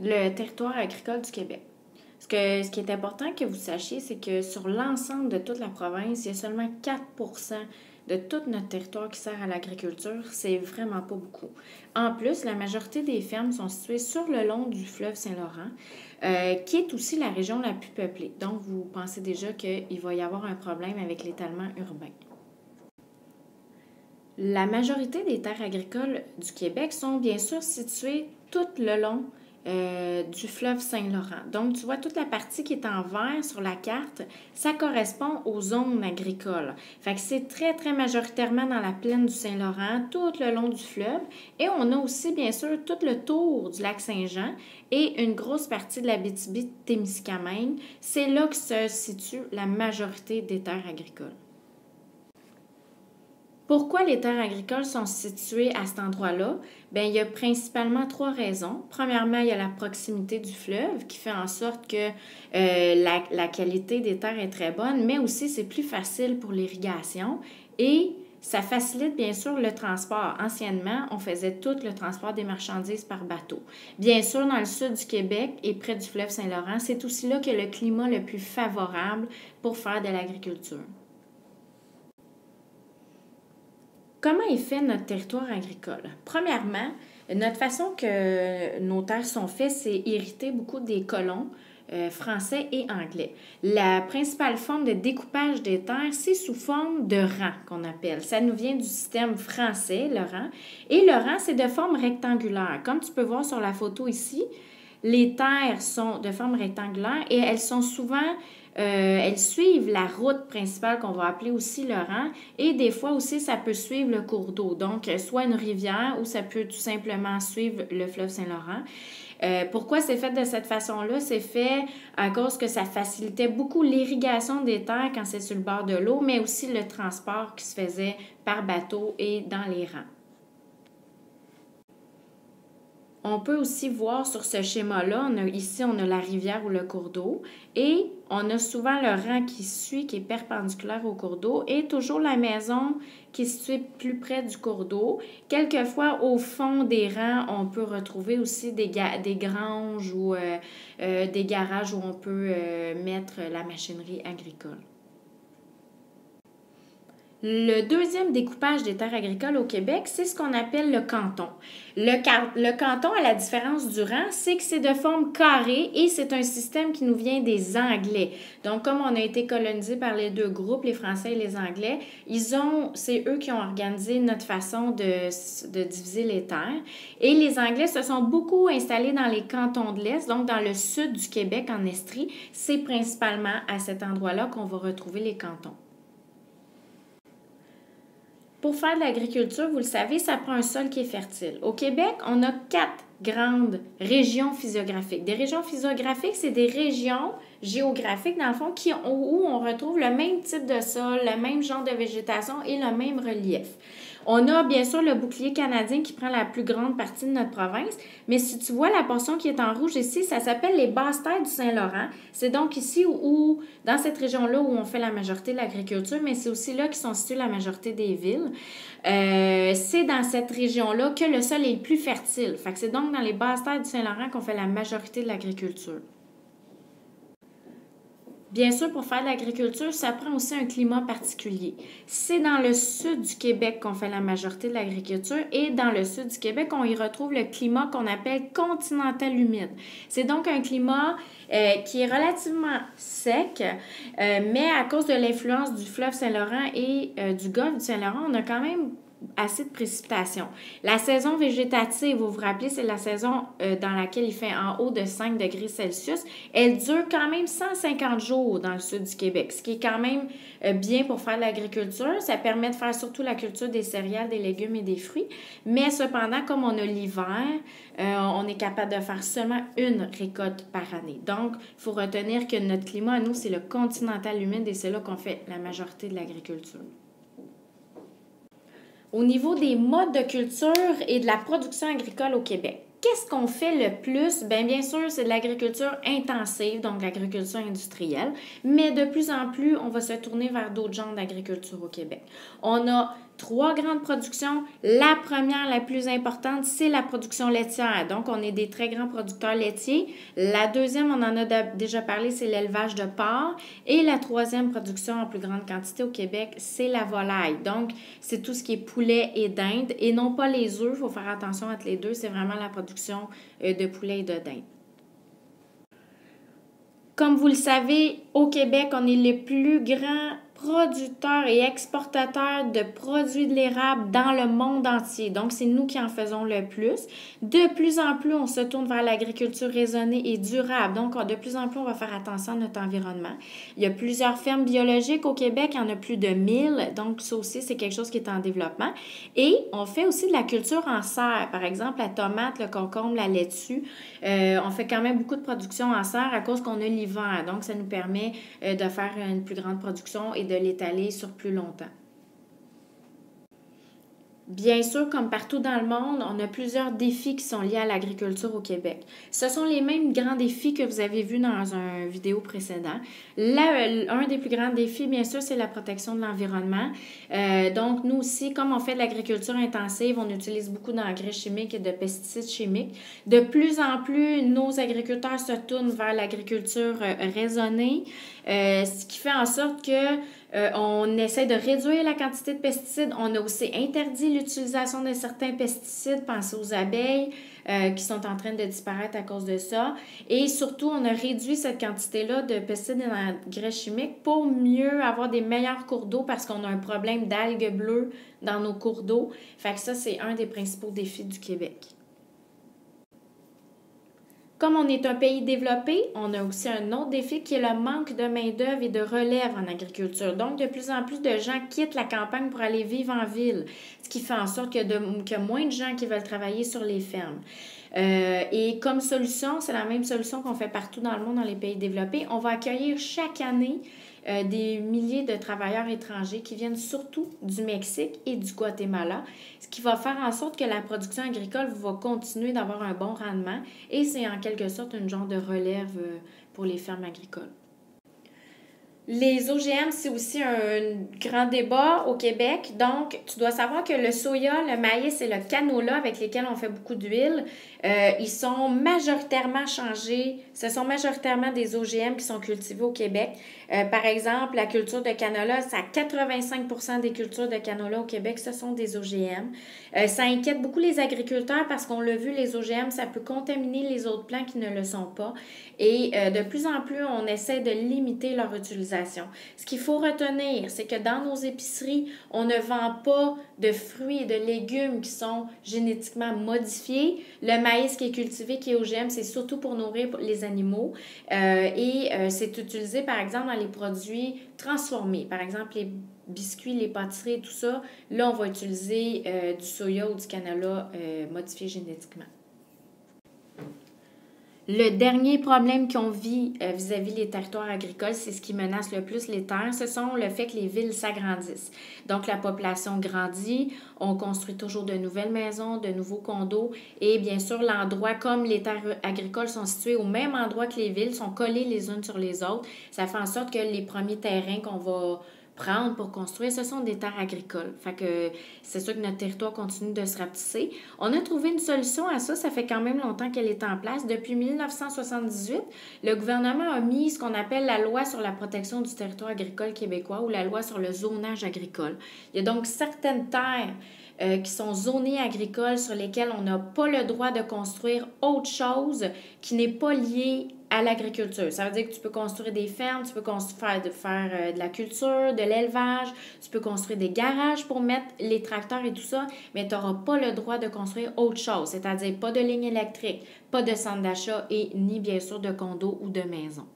le territoire agricole du Québec. Ce qui est important que vous sachiez, c'est que sur l'ensemble de toute la province, il y a seulement 4% de tout notre territoire qui sert à l'agriculture. C'est vraiment pas beaucoup. En plus, la majorité des fermes sont situées sur le long du fleuve Saint-Laurent, qui est aussi la région la plus peuplée. Donc, vous pensez déjà qu'il va y avoir un problème avec l'étalement urbain. La majorité des terres agricoles du Québec sont bien sûr situées tout le long du fleuve Saint-Laurent. Donc, tu vois, toute la partie qui est en vert sur la carte, ça correspond aux zones agricoles. Fait que c'est très, très majoritairement dans la plaine du Saint-Laurent, tout le long du fleuve. Et on a aussi, bien sûr, tout le tour du lac Saint-Jean et une grosse partie de l'Abitibi-Témiscamingue. C'est là que se situe la majorité des terres agricoles. Pourquoi les terres agricoles sont situées à cet endroit-là? Bien, il y a principalement 3 raisons. Premièrement, il y a la proximité du fleuve qui fait en sorte que la qualité des terres est très bonne, mais aussi c'est plus facile pour l'irrigation et ça facilite bien sûr le transport. Anciennement, on faisait tout le transport des marchandises par bateau. Bien sûr, dans le sud du Québec et près du fleuve Saint-Laurent, c'est aussi là que le climat le plus favorable pour faire de l'agriculture. Comment est fait notre territoire agricole? Premièrement, notre façon que nos terres sont faites, c'est hériter beaucoup des colons français et anglais. La principale forme de découpage des terres, c'est sous forme de rang qu'on appelle. Ça nous vient du système français, le rang. Et le rang, c'est de forme rectangulaire. Comme tu peux voir sur la photo ici, les terres sont de forme rectangulaire et elles sont souvent elles suivent la route principale qu'on va appeler aussi le rang et des fois aussi ça peut suivre le cours d'eau, donc soit une rivière ou ça peut tout simplement suivre le fleuve Saint-Laurent. Pourquoi c'est fait de cette façon-là? C'est fait à cause que ça facilitait beaucoup l'irrigation des terres quand c'est sur le bord de l'eau, mais aussi le transport qui se faisait par bateau et dans les rangs. On peut aussi voir sur ce schéma-là, ici on a la rivière ou le cours d'eau et on a souvent le rang qui suit, qui est perpendiculaire au cours d'eau et toujours la maison qui est située plus près du cours d'eau. Quelquefois, au fond des rangs, on peut retrouver aussi des granges ou des garages où on peut mettre la machinerie agricole. Le deuxième découpage des terres agricoles au Québec, c'est ce qu'on appelle le canton. Le canton, à la différence du rang, c'est que c'est de forme carrée et c'est un système qui nous vient des Anglais. Donc, comme on a été colonisé par les deux groupes, les Français et les Anglais, c'est eux qui ont organisé notre façon de diviser les terres. Et les Anglais se sont beaucoup installés dans les cantons de l'Est, donc dans le sud du Québec, en Estrie. C'est principalement à cet endroit-là qu'on va retrouver les cantons. Pour faire de l'agriculture, vous le savez, ça prend un sol qui est fertile. Au Québec, on a 4 grandes régions physiographiques. Des régions physiographiques, c'est des régions géographiques, dans le fond, où on retrouve le même type de sol, le même genre de végétation et le même relief. On a bien sûr le bouclier canadien qui prend la plus grande partie de notre province, mais si tu vois la portion qui est en rouge ici, ça s'appelle les basses-terres du Saint-Laurent. C'est donc ici dans cette région-là où on fait la majorité de l'agriculture, mais c'est aussi là qui sont situées la majorité des villes. C'est dans cette région-là que le sol est le plus fertile. Fait que c'est donc dans les basses-terres du Saint-Laurent qu'on fait la majorité de l'agriculture. Bien sûr, pour faire de l'agriculture, ça prend aussi un climat particulier. C'est dans le sud du Québec qu'on fait la majorité de l'agriculture et dans le sud du Québec, on y retrouve le climat qu'on appelle continental humide. C'est donc un climat qui est relativement sec, mais à cause de l'influence du fleuve Saint-Laurent et du golfe du Saint-Laurent, on a quand même assez de précipitations. La saison végétative, vous vous rappelez, c'est la saison dans laquelle il fait en haut de 5 degrés Celsius. Elle dure quand même 150 jours dans le sud du Québec, ce qui est quand même bien pour faire de l'agriculture. Ça permet de faire surtout la culture des céréales, des légumes et des fruits. Mais cependant, comme on a l'hiver, on est capable de faire seulement une récolte par année. Donc, il faut retenir que notre climat, à nous, c'est le continental humide et c'est là qu'on fait la majorité de l'agriculture. Au niveau des modes de culture et de la production agricole au Québec, qu'est-ce qu'on fait le plus? Bien sûr, c'est de l'agriculture intensive, donc l'agriculture industrielle, mais de plus en plus, on va se tourner vers d'autres genres d'agriculture au Québec. On a 3 grandes productions. La première, la plus importante, c'est la production laitière. Donc, on est des très grands producteurs laitiers. La deuxième, on en a déjà parlé, c'est l'élevage de porc. Et la troisième production en plus grande quantité au Québec, c'est la volaille. Donc, c'est tout ce qui est poulet et dinde et non pas les œufs. Il faut faire attention entre les deux. C'est vraiment la production de poulet et de dinde. Comme vous le savez, au Québec, on est les plus grands producteurs et exportateurs de produits de l'érable dans le monde entier. Donc, c'est nous qui en faisons le plus. De plus en plus, on se tourne vers l'agriculture raisonnée et durable. Donc, de plus en plus, on va faire attention à notre environnement. Il y a plusieurs fermes biologiques au Québec. Il y en a plus de 1000. Donc, ça aussi, c'est quelque chose qui est en développement. Et on fait aussi de la culture en serre. Par exemple, la tomate, le concombre, la laitue. On fait quand même beaucoup de production en serre à cause qu'on a l'hiver. Donc, ça nous permet de faire une plus grande production et de l'étaler sur plus longtemps. Bien sûr, comme partout dans le monde, on a plusieurs défis qui sont liés à l'agriculture au Québec. Ce sont les mêmes grands défis que vous avez vus dans une vidéo précédente. Un des plus grands défis, bien sûr, c'est la protection de l'environnement. Donc, nous aussi, comme on fait de l'agriculture intensive, on utilise beaucoup d'engrais chimiques et de pesticides chimiques. De plus en plus, nos agriculteurs se tournent vers l'agriculture raisonnée, ce qui fait en sorte que on essaie de réduire la quantité de pesticides. On a aussi interdit l'utilisation de certains pesticides. Pensez aux abeilles qui sont en train de disparaître à cause de ça. Et surtout, on a réduit cette quantité-là de pesticides et d'engrais chimiques pour mieux avoir des meilleurs cours d'eau parce qu'on a un problème d'algues bleues dans nos cours d'eau. Fait que ça, c'est un des principaux défis du Québec. Comme on est un pays développé, on a aussi un autre défi qui est le manque de main-d'œuvre et de relève en agriculture. Donc, de plus en plus de gens quittent la campagne pour aller vivre en ville, ce qui fait en sorte qu'il y a moins de gens qui veulent travailler sur les fermes. Et comme solution, c'est la même solution qu'on fait partout dans le monde, dans les pays développés. On va accueillir chaque année des milliers de travailleurs étrangers qui viennent surtout du Mexique et du Guatemala, ce qui va faire en sorte que la production agricole va continuer d'avoir un bon rendement et c'est en quelque sorte une genre de relève pour les fermes agricoles. Les OGM, c'est aussi un grand débat au Québec. Donc, tu dois savoir que le soya, le maïs et le canola avec lesquels on fait beaucoup d'huile, ils sont majoritairement changés. Ce sont majoritairement des OGM qui sont cultivés au Québec. Par exemple, la culture de canola, c'est à 85% des cultures de canola au Québec, ce sont des OGM. Ça inquiète beaucoup les agriculteurs parce qu'on l'a vu, les OGM, ça peut contaminer les autres plants qui ne le sont pas. Et de plus en plus, on essaie de limiter leur utilisation. Ce qu'il faut retenir, c'est que dans nos épiceries, on ne vend pas de fruits et de légumes qui sont génétiquement modifiés. Le maïs qui est cultivé, qui est OGM, c'est surtout pour nourrir les animaux. C'est utilisé, par exemple, dans les produits transformés. Par exemple, les biscuits, les pâtisseries, tout ça. Là, on va utiliser du soya ou du canola modifié génétiquement. Le dernier problème qu'on vit vis-à-vis des territoires agricoles, c'est ce qui menace le plus les terres, ce sont le fait que les villes s'agrandissent. Donc, la population grandit, on construit toujours de nouvelles maisons, de nouveaux condos et bien sûr, l'endroit, comme les terres agricoles sont situées au même endroit que les villes, sont collées les unes sur les autres, ça fait en sorte que les premiers terrains qu'on va prendre pour construire, ce sont des terres agricoles. Fait que c'est sûr que notre territoire continue de se rapetisser. On a trouvé une solution à ça, ça fait quand même longtemps qu'elle est en place. Depuis 1978, le gouvernement a mis ce qu'on appelle la loi sur la protection du territoire agricole québécois ou la loi sur le zonage agricole. Il y a donc certaines terres qui sont zonées agricoles sur lesquelles on n'a pas le droit de construire autre chose qui n'est pas lié à l'agriculture. Ça veut dire que tu peux construire des fermes, tu peux faire de la culture, de l'élevage, tu peux construire des garages pour mettre les tracteurs et tout ça, mais tu n'auras pas le droit de construire autre chose, c'est-à-dire pas de ligne électrique, pas de centre d'achat et ni bien sûr de condos ou de maisons.